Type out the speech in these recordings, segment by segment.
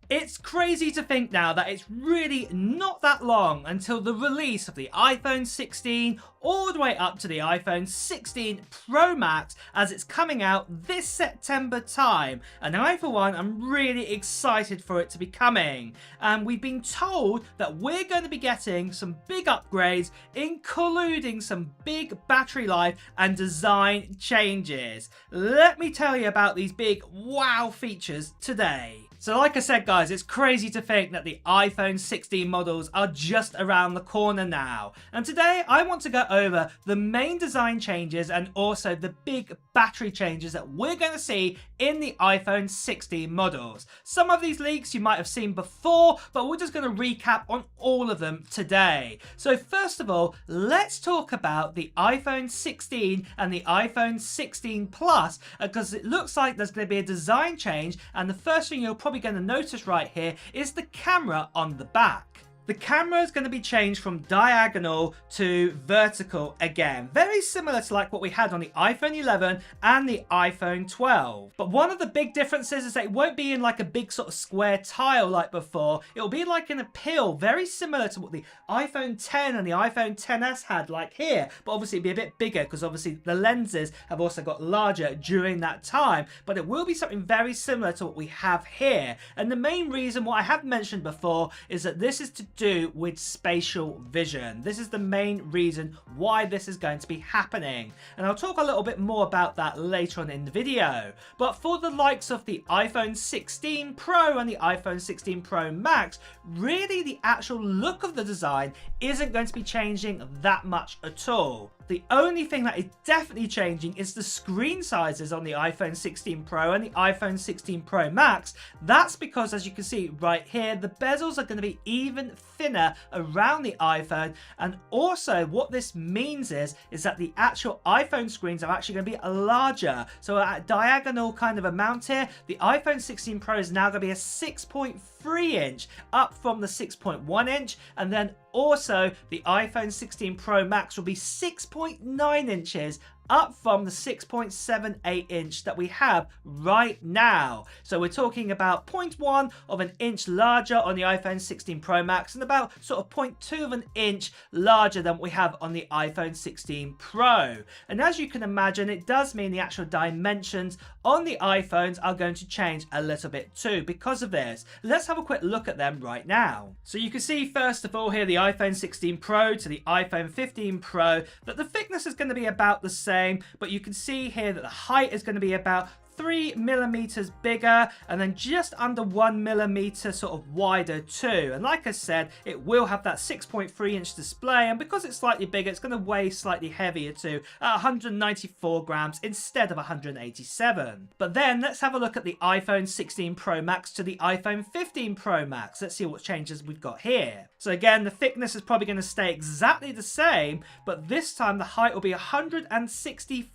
It's crazy to think now that it's really not that long until the release of the iPhone 16 all the way up to the iPhone 16 Pro Max, as it's coming out this September time. And I, for one, am really excited for it to be coming. And we've been told that we're going to be getting some big upgrades, including some big battery life and design changes. Let me tell you about these big wow features today. So like I said, guys, it's crazy to think that the iPhone 16 models are just around the corner now. And today I want to go over the main design changes and also the big battery changes that we're going to see in the iPhone 16 models. Some of these leaks you might have seen before, but we're just going to recap on all of them today. So first of all, let's talk about the iPhone 16 and the iPhone 16 Plus, because it looks like there's going to be a design change, and the first thing you're probably going to notice right here is the camera on the back. The camera is going to be changed from diagonal to vertical again. Very similar to like what we had on the iPhone 11 and the iPhone 12. But one of the big differences is that it won't be in like a big sort of square tile like before. It'll be like in a pill, very similar to what the iPhone 10 and the iPhone 10s had like here. But obviously it'll be a bit bigger because obviously the lenses have also got larger during that time. But it will be something very similar to what we have here. And the main reason, what I have mentioned before, is that this is to do with spatial vision. This is the main reason why this is going to be happening, and I'll talk a little bit more about that later on in the video. But for the likes of the iPhone 16 Pro and the iPhone 16 Pro Max, really the actual look of the design isn't going to be changing that much at all. The only thing that is definitely changing is the screen sizes on the iPhone 16 Pro and the iPhone 16 Pro Max. That's because, as you can see right here, the bezels are going to be even thinner around the iPhone, and also what this means is that the actual iPhone screens are actually going to be larger. So at a diagonal kind of amount here, the iPhone 16 Pro is now going to be a 6.3 inch up from the 6.1 inch, and then also the iPhone 16 Pro Max will be 6.9 inches up from the 6.78 inch that we have right now. So we're talking about 0.1 of an inch larger on the iPhone 16 Pro Max and about sort of 0.2 of an inch larger than we have on the iPhone 16 Pro. And as you can imagine, it does mean the actual dimensions on the iPhones are going to change a little bit too because of this. Let's have a quick look at them right now. So you can see first of all here the iPhone 16 Pro to the iPhone 15 Pro that the thickness is going to be about the same, but you can see here that the height is going to be about 3 millimeters bigger and then just under 1 millimeter sort of wider too. And like I said, it will have that 6.3 inch display, and because it's slightly bigger, it's going to weigh slightly heavier too, at 194 grams instead of 187. But then let's have a look at the iPhone 16 Pro Max to the iPhone 15 Pro Max. Let's see what changes we've got here. So again, the thickness is probably going to stay exactly the same, but this time the height will be 163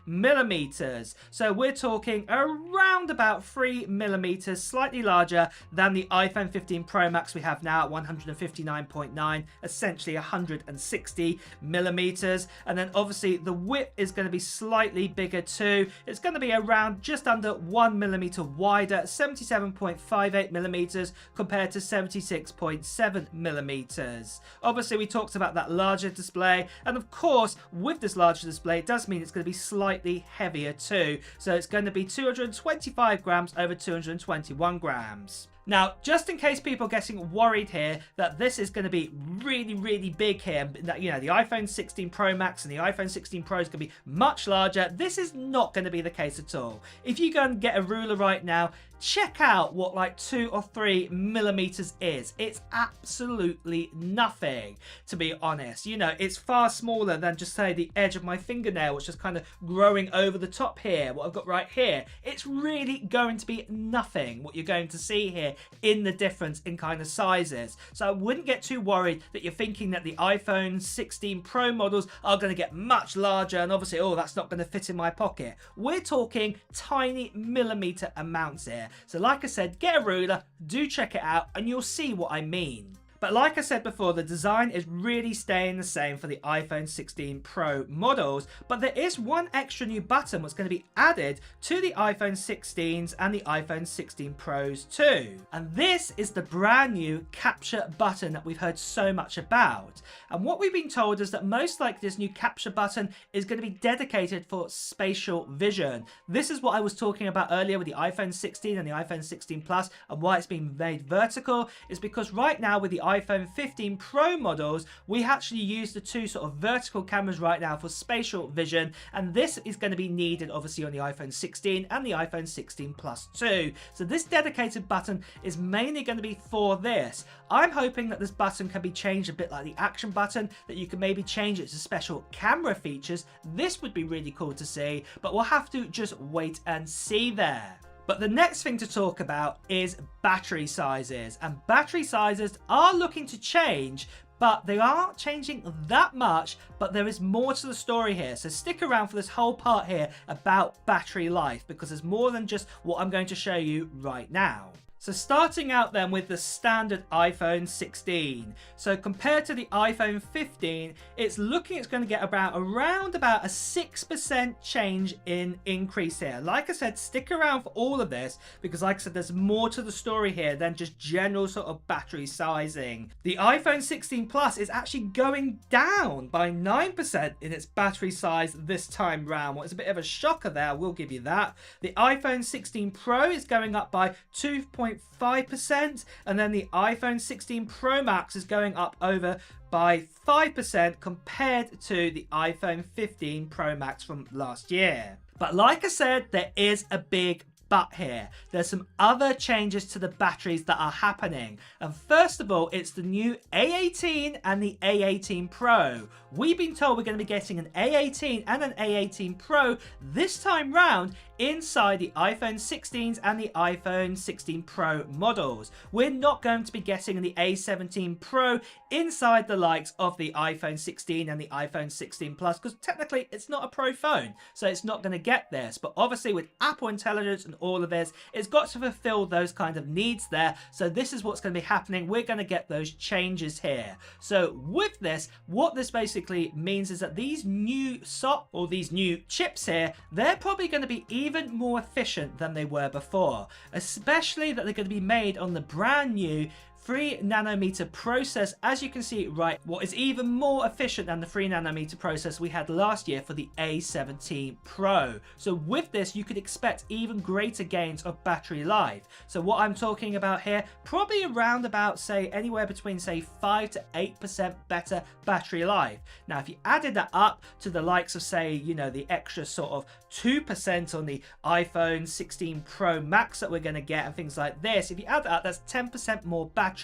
millimeters. So we're talking around about 3 millimeters, slightly larger than the iPhone 15 Pro Max we have now at 159.9, essentially 160 millimeters. And then obviously the width is going to be slightly bigger too. It's going to be around just under 1 millimeter wider, 77.58 millimeters compared to 76.7 millimeters. Obviously we talked about that larger display, and of course with this larger display it does mean it's going to be slightly heavier too. So it's going to be 225 grams over 221 grams. Now, just in case people are getting worried here that this is going to be really big here, that, you know, the iPhone 16 Pro Max and the iPhone 16 Pro is going to be much larger, this is not going to be the case at all. If you go and get a ruler right now, check out what like 2 or 3 millimeters is. It's absolutely nothing, to be honest. You know, it's far smaller than just say the edge of my fingernail, which is kind of growing over the top here, what I've got right here. It's really going to be nothing what you're going to see here in the difference in kind of sizes. So I wouldn't get too worried that you're thinking that the iPhone 16 Pro models are going to get much larger and obviously, oh, that's not going to fit in my pocket. We're talking tiny millimeter amounts here. So like I said, get a ruler, do check it out, and you'll see what I mean. But like I said before, the design is really staying the same for the iPhone 16 Pro models, but there is one extra new button that's going to be added to the iPhone 16s and the iPhone 16 Pros too. And this is the brand new capture button that we've heard so much about. And what we've been told is that most likely this new capture button is going to be dedicated for spatial vision. This is what I was talking about earlier with the iPhone 16 and the iPhone 16 Plus, and why it's been made vertical is because right now with the iPhone 15 Pro models, we actually use the two sort of vertical cameras right now for spatial vision, and this is going to be needed obviously on the iPhone 16 and the iPhone 16 Plus too. So this dedicated button is mainly going to be for this. I'm hoping that this button can be changed a bit like the action button, that you can maybe change it to special camera features. This would be really cool to see, but we'll have to just wait and see there. But the next thing to talk about is battery sizes, and battery sizes are looking to change, but they aren't changing that much, but there is more to the story here. So stick around for this whole part here about battery life, because there's more than just what I'm going to show you right now. So starting out then with the standard iPhone 16. So compared to the iPhone 15, it's going to get around about a 6% change in increase here. Like I said, stick around for all of this, because like I said, there's more to the story here than just general sort of battery sizing. The iPhone 16 Plus is actually going down by 9% in its battery size this time round. Well, it's a bit of a shocker there, I will give you that. The iPhone 16 Pro is going up by 2.5%, and then the iPhone 16 Pro Max is going up over by 5% compared to the iPhone 15 Pro Max from last year. But like I said, there is a big but here. There's some other changes to the batteries that are happening. And first of all, it's the new A18 and the A18 Pro. We've been told we're going to be getting an A18 and an A18 Pro this time round inside the iPhone 16s and the iPhone 16 Pro models. We're not going to be getting the A17 Pro inside the likes of the iPhone 16 and the iPhone 16 Plus, because technically it's not a Pro phone, so it's not going to get this. But obviously with Apple Intelligence and all of this, it's got to fulfill those kind of needs there. So this is what's going to be happening. We're going to get those changes here. So with this, what this basically means is that these new these new chips here, they're probably going to be even more efficient than they were before, especially that they're going to be made on the brand new 3nm process. As you can see, right, what is even more efficient than the 3nm process we had last year for the A17 Pro. So with this, you could expect even greater gains of battery life. So what I'm talking about here, probably around about, say, anywhere between, say, 5 to 8% better battery life. Now, if you added that up to the likes of, say, you know, the extra sort of 2% on the iPhone 16 Pro Max that we're going to get and things like this, if you add that up, that's 10% more battery.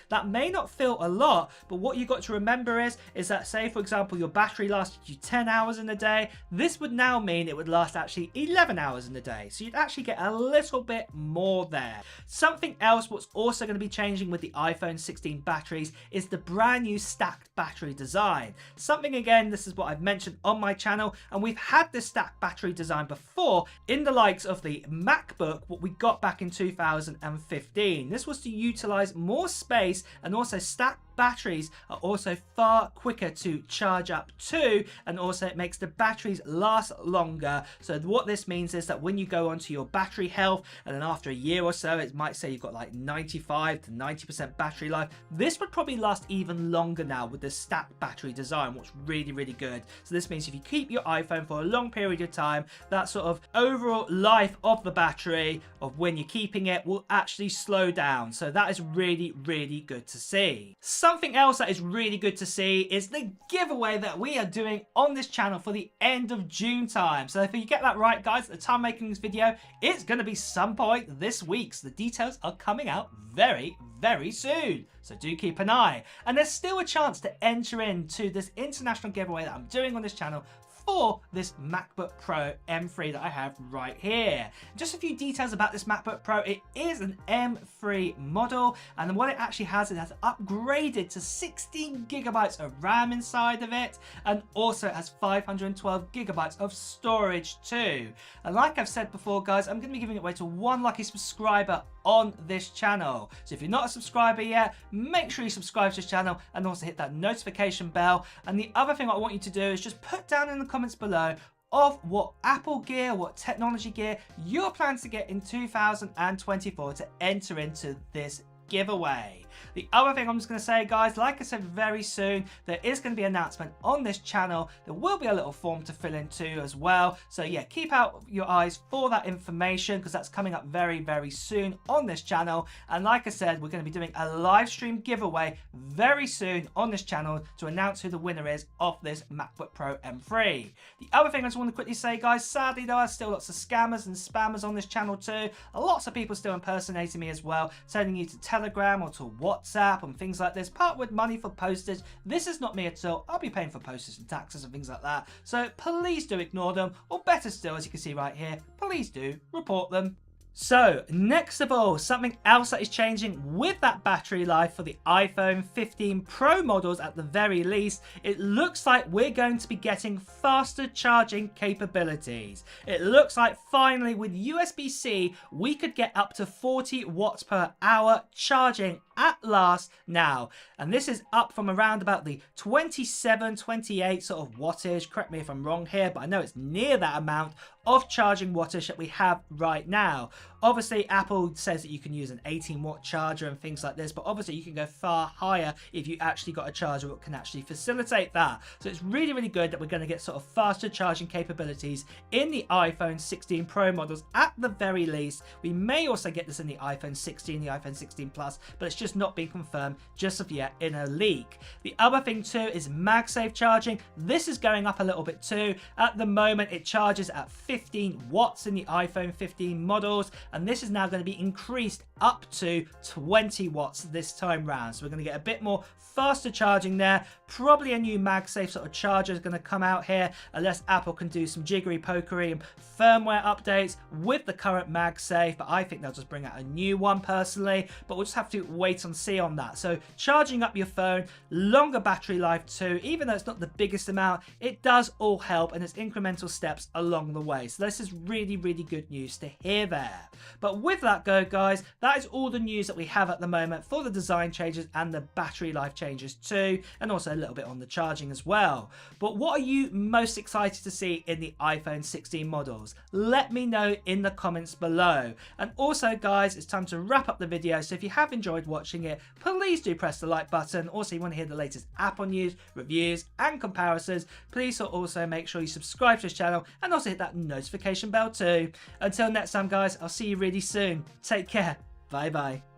That may not feel a lot, but what you've got to remember is that, say for example, your battery lasted you 10 hours in a day, this would now mean it would last actually 11 hours in a day. So you'd actually get a little bit more there. Something else what's also going to be changing with the iPhone 16 batteries is the brand new stacked battery design. Something, again, this is what I've mentioned on my channel, and we've had this stacked battery design before in the likes of the MacBook, what we got back in 2015. This was to utilize more space, and also stacked batteries are also far quicker to charge up to, and also it makes the batteries last longer. So what this means is that when you go onto your battery health, and then after a year or so, it might say you've got like 95 to 90% battery life, this would probably last even longer now with the stacked battery design, what's really, really good. So this means if you keep your iPhone for a long period of time, that sort of overall life of the battery of when you're keeping it will actually slow down. So that is really, really good to see. Something else that is really good to see is the giveaway that we are doing on this channel for the end of June time. So if you get that right, guys, at the time making this video, it's going to be some point this week. So the details are coming out very, very soon. So do keep an eye. And there's still a chance to enter into this international giveaway that I'm doing on this channel for this MacBook Pro M3 that I have right here. Just a few details about this MacBook Pro. It is an M3 model, and what it actually has, it has upgraded to 16 gigabytes of RAM inside of it, and also it has 512 gigabytes of storage too. And like I've said before, guys, I'm going to be giving it away to one lucky subscriber on this channel. So if you're not a subscriber yet, make sure you subscribe to this channel and also hit that notification bell. And the other thing I want you to do is just put down in the comments below of what Apple gear, what technology gear you're planning to get in 2024 to enter into this giveaway. The other thing I'm just going to say, guys, like I said, very soon there is going to be an announcement on this channel. There will be a little form to fill in too as well. So yeah, keep out your eyes for that information, because that's coming up very, very soon on this channel. And like I said, we're going to be doing a live stream giveaway very soon on this channel to announce who the winner is of this MacBook Pro M3. The other thing I just want to quickly say, guys, sadly there are still lots of scammers and spammers on this channel too. Lots of people still impersonating me as well, sending you to Telegram or to WhatsApp and things like this. Part with money for postage. This is not me at all. I'll be paying for postage and taxes and things like that. So please do ignore them, or better still, as you can see right here, please do report them. So next of all, something else that is changing with that battery life for the iPhone 15 Pro models at the very least, it looks like we're going to be getting faster charging capabilities. It looks like finally with USB-C we could get up to 40 watts per hour charging at last now. And this is up from around about the 27, 28 sort of wattage. Correct me if I'm wrong here, but I know it's near that amount of charging wattage that we have right now. Obviously, Apple says that you can use an 18-watt charger and things like this, but obviously you can go far higher if you actually got a charger that can actually facilitate that. So it's really, really good that we're going to get sort of faster charging capabilities in the iPhone 16 Pro models at the very least. We may also get this in the iPhone 16, the iPhone 16 Plus, but it's just not been confirmed just of yet in a leak. The other thing too is MagSafe charging. This is going up a little bit too. At the moment, it charges at 15 watts in the iPhone 15 models, and this is now going to be increased up to 20 watts this time round. So we're going to get a bit more faster charging there. Probably a new MagSafe sort of charger is going to come out here, unless Apple can do some jiggery pokery and firmware updates with the current MagSafe, but I think they'll just bring out a new one personally, but we'll just have to wait and see on that. So charging up your phone, longer battery life too, even though it's not the biggest amount, it does all help, and it's incremental steps along the way. So this is really, really good news to hear there. But with that go, guys, that is all the news that we have at the moment for the design changes and the battery life changes too, and also a little bit on the charging as well. But what are you most excited to see in the iPhone 16 models? Let me know in the comments below. And also, guys, it's time to wrap up the video, so if you have enjoyed watching it, please do press the like button. Also, if you want to hear the latest Apple news, reviews and comparisons, please also make sure you subscribe to this channel and also hit that notification bell too. Until next time, guys, I'll see you really soon. Take care. Bye bye.